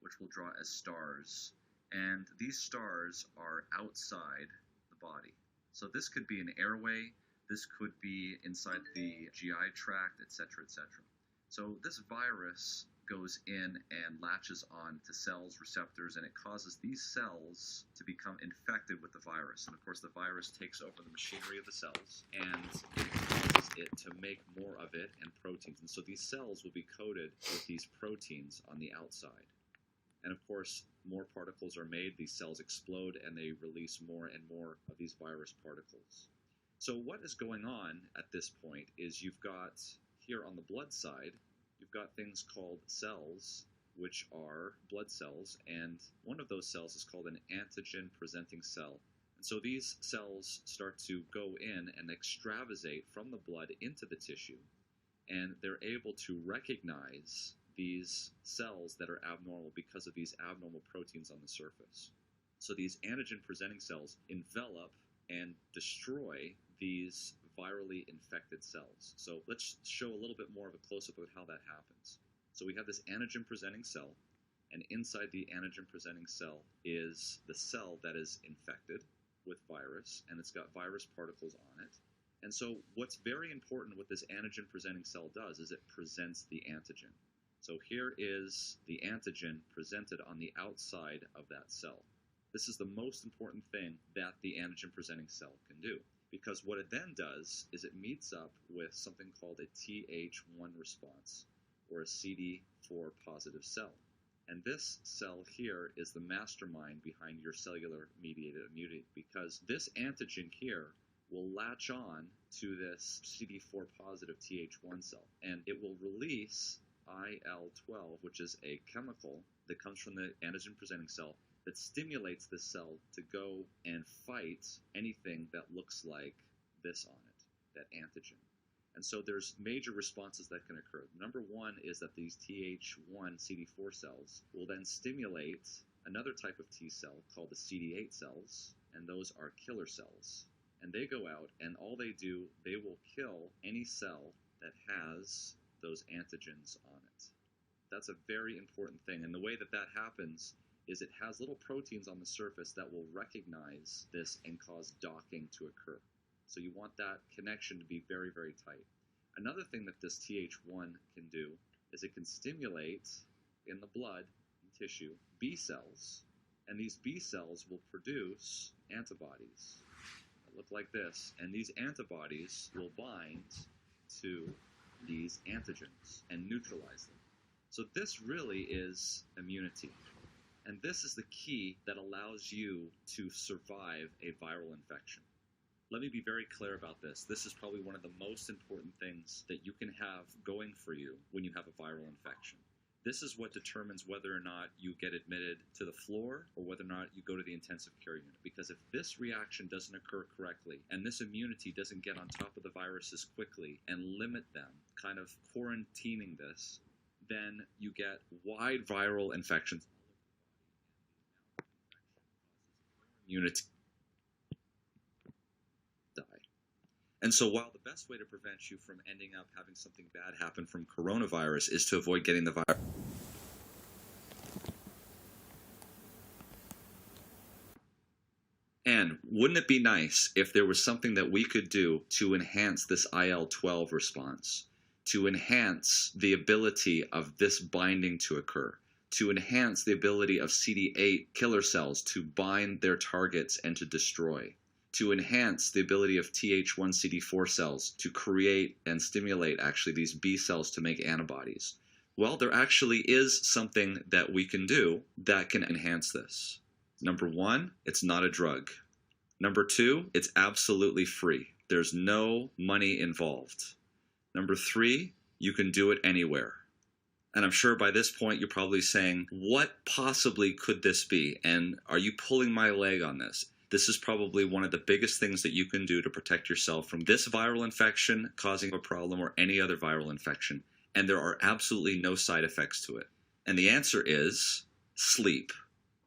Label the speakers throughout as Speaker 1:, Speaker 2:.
Speaker 1: which we'll draw as stars. And these stars are outside the body. So this could be an airway, this could be inside the GI tract, etc., etc. So this virus goes in and latches on to cells, receptors, and it causes these cells to become infected with the virus. And of course, the virus takes over the machinery of the cells, and it causes it to make more of it and proteins. And so these cells will be coated with these proteins on the outside. And of course, more particles are made, these cells explode, and they release more and more of these virus particles. So what is going on at this point is you've got, here on the blood side, you've got things called cells, which are blood cells, and one of those cells is called an antigen-presenting cell. And so these cells start to go in and extravasate from the blood into the tissue, and they're able to recognize these cells that are abnormal because of these abnormal proteins on the surface. So these antigen-presenting cells envelop and destroy these virally infected cells. So let's show a little bit more of a close-up of how that happens. So we have this antigen-presenting cell, and inside the antigen-presenting cell is the cell that is infected with virus, and it's got virus particles on it. And so what's very important what this antigen-presenting cell does is it presents the antigen. So here is the antigen presented on the outside of that cell. This is the most important thing that the antigen-presenting cell can do, because what it then does is it meets up with something called a Th1 response, or a CD4 positive cell. And this cell here is the mastermind behind your cellular-mediated immunity, because this antigen here will latch on to this CD4 positive Th1 cell, and it will release IL-12, which is a chemical that comes from the antigen-presenting cell that stimulates this cell to go and fight anything that looks like this on it, that antigen. And so there's major responses that can occur. Number one is that these Th1 CD4 cells will then stimulate another type of T cell called the CD8 cells, and those are killer cells. And they go out, and all they do, they will kill any cell that has those antigens on it. That's a very important thing. And the way that that happens is it has little proteins on the surface that will recognize this and cause docking to occur. So you want that connection to be very, very tight. Another thing that this Th1 can do is it can stimulate in the blood and tissue B cells, and these B cells will produce antibodies that look like this, and these antibodies will bind to these antigens and neutralize them. So this really is immunity. And this is the key that allows you to survive a viral infection. Let me be very clear about this. This is probably one of the most important things that you can have going for you when you have a viral infection. This is what determines whether or not you get admitted to the floor or whether or not you go to the intensive care unit. Because if this reaction doesn't occur correctly and this immunity doesn't get on top of the viruses quickly and limit them, kind of quarantining this, then you get wide viral infections. Immunity die. And so while the best way to prevent you from ending up having something bad happen from coronavirus is to avoid getting the virus, and wouldn't it be nice if there was something that we could do to enhance this IL-12 response, to enhance the ability of this binding to occur, to enhance the ability of CD8 killer cells to bind their targets and to destroy, to enhance the ability of Th1 CD4 cells to create and stimulate actually these B cells to make antibodies. Well, there actually is something that we can do that can enhance this. Number one, it's not a drug. Number two, it's absolutely free. There's no money involved. Number three, you can do it anywhere. And I'm sure by this point you're probably saying, what possibly could this be? And are you pulling my leg on this? This is probably one of the biggest things that you can do to protect yourself from this viral infection causing a problem or any other viral infection. And there are absolutely no side effects to it. And the answer is sleep.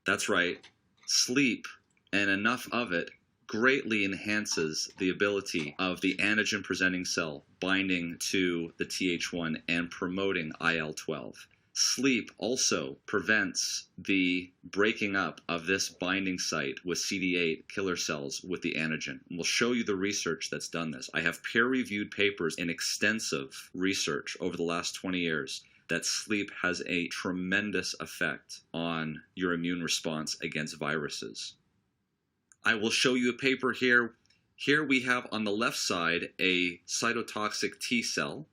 Speaker 1: That's right, sleep, and enough of it greatly enhances the ability of the antigen-presenting cell binding to the Th1 and promoting IL-12. Sleep also prevents the breaking up of this binding site with CD8 killer cells with the antigen. And we'll show you the research that's done this. I have peer-reviewed papers in extensive research over the last 20 years that sleep has a tremendous effect on your immune response against viruses. I will show you a paper here. Here we have on the left side a cytotoxic T cell.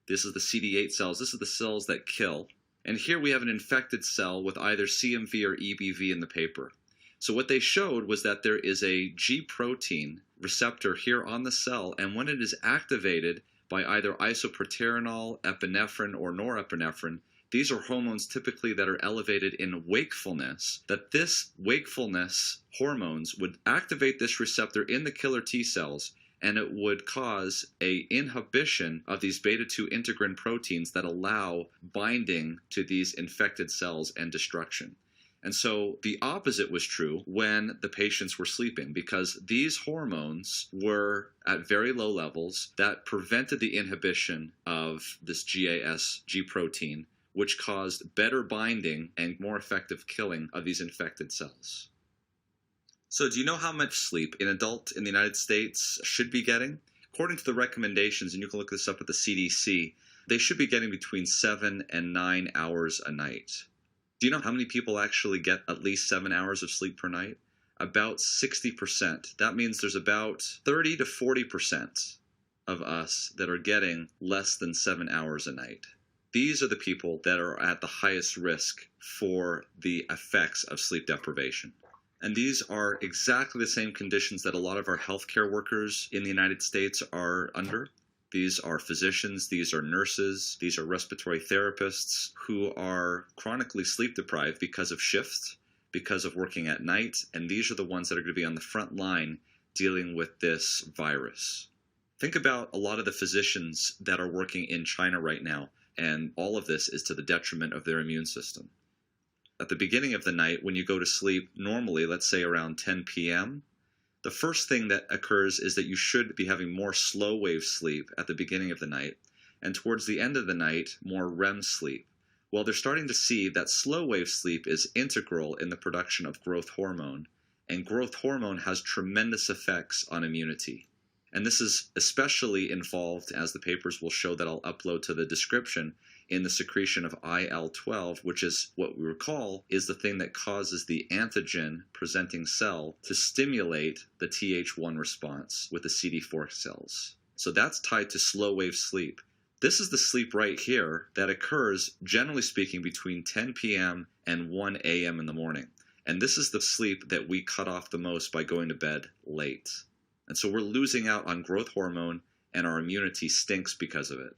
Speaker 1: This is the CD8 cells. This is the cells that kill. And here we have an infected cell with either CMV or EBV in the paper. So what they showed was that there is a G protein receptor here on the cell, and when it is activated by either isoproterenol, epinephrine, or norepinephrine, these are hormones typically that are elevated in wakefulness, that this wakefulness hormones would activate this receptor in the killer T cells, and it would cause a inhibition of these beta-2 integrin proteins that allow binding to these infected cells and destruction. And so the opposite was true when the patients were sleeping, because these hormones were at very low levels that prevented the inhibition of this GAS, G protein, which caused better binding and more effective killing of these infected cells. So do you know how much sleep an adult in the United States should be getting? According to the recommendations, and you can look this up at the CDC, they should be getting between 7 and 9 hours a night. Do you know how many people actually get at least 7 hours of sleep per night? About 60%. That means there's about 30 to 40% of us that are getting less than 7 hours a night. These are the people that are at the highest risk for the effects of sleep deprivation. And these are exactly the same conditions that a lot of our healthcare workers in the United States are under. These are physicians, these are nurses, these are respiratory therapists who are chronically sleep deprived because of shift, because of working at night, and these are the ones that are going to be on the front line dealing with this virus. Think about a lot of the physicians that are working in China right now, and all of this is to the detriment of their immune system. At the beginning of the night, when you go to sleep, normally, let's say around 10 p.m., the first thing that occurs is that you should be having more slow wave sleep at the beginning of the night, and towards the end of the night, more REM sleep. Well, they're starting to see that slow wave sleep is integral in the production of growth hormone, and growth hormone has tremendous effects on immunity. And this is especially involved, as the papers will show that I'll upload to the description, in the secretion of IL-12, which is what we recall is the thing that causes the antigen-presenting cell to stimulate the Th1 response with the CD4 cells. So that's tied to slow-wave sleep. This is the sleep right here that occurs, generally speaking, between 10 p.m. and 1 a.m. in the morning. And this is the sleep that we cut off the most by going to bed late. And so we're losing out on growth hormone, and our immunity stinks because of it.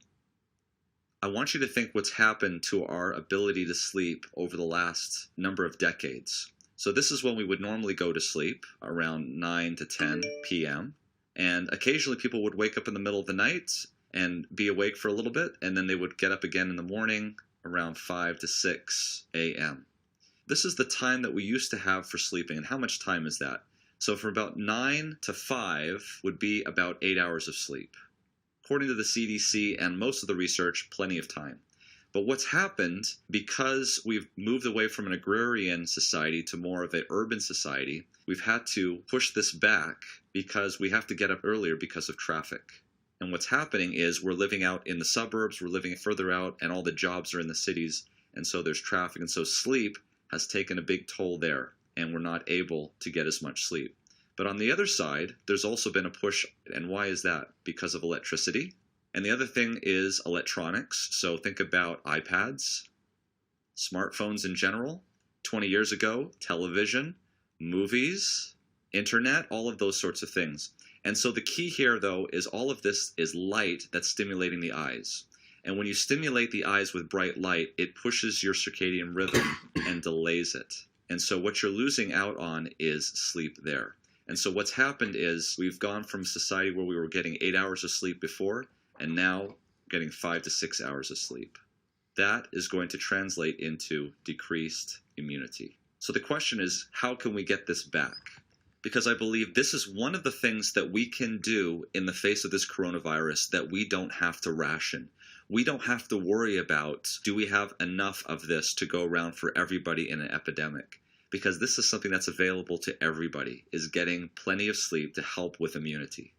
Speaker 1: I want you to think what's happened to our ability to sleep over the last number of decades. So this is when we would normally go to sleep, around 9 to 10 p.m. And occasionally people would wake up in the middle of the night and be awake for a little bit, and then they would get up again in the morning around 5 to 6 a.m. This is the time that we used to have for sleeping. And how much time is that? So from about 9 to 5 would be about 8 hours of sleep. According to the CDC and most of the research, plenty of time. But what's happened, because we've moved away from an agrarian society to more of an urban society, we've had to push this back because we have to get up earlier because of traffic. And what's happening is we're living out in the suburbs, we're living further out, and all the jobs are in the cities, and so there's traffic. And so sleep has taken a big toll there, and we're not able to get as much sleep. But on the other side, there's also been a push, and why is that? Because of electricity. And the other thing is electronics. So think about iPads, smartphones in general. 20 years ago, television, movies, internet, all of those sorts of things. And so the key here, though, is all of this is light that's stimulating the eyes. And when you stimulate the eyes with bright light, it pushes your circadian rhythm and delays it. And so what you're losing out on is sleep there. And so what's happened is we've gone from a society where we were getting 8 hours of sleep before, and now getting 5 to 6 hours of sleep. That is going to translate into decreased immunity. So the question is, how can we get this back? Because I believe this is one of the things that we can do in the face of this coronavirus that we don't have to ration.
Speaker 2: we don't have to worry about, do we have enough of this to go around for everybody in an epidemic? Because this is something that's available to everybody, is getting plenty of sleep to help with immunity.